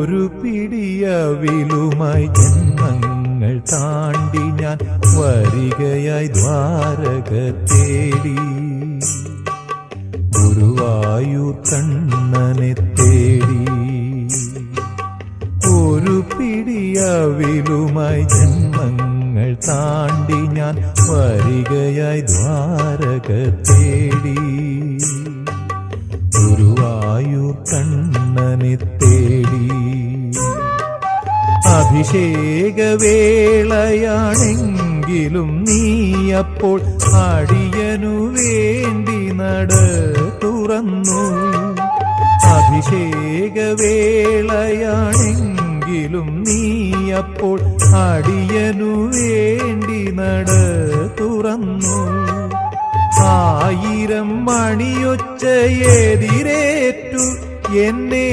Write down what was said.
ഒരു പിടിയവിലുമായി ജന്മങ്ങൾ താണ്ടി ഞാൻ വരികയായി ദ്വാരക തേടി. ഗുരുവായൂർ കണ്ണനെ തേടി. ഒരു പിടിയവിലുമായി ജന്മങ്ങൾ താണ്ടി ഞാൻ വരികയായി ദ്വാരക തേടി. ഗുരുവായൂർ കണ്ണനെ തേടി. അഭിഷേകവേളയാണെങ്കിലും നീയപ്പോൾ അടിയനു വേണ്ടി നട തുറന്നു. അഭിഷേകവേളയാണെങ്കിലും നീയപ്പോൾ അടിയനു വേണ്ടി നട തുറന്നു. 1000 മണിയൊച്ചയെതിരേറ്റു എന്നെ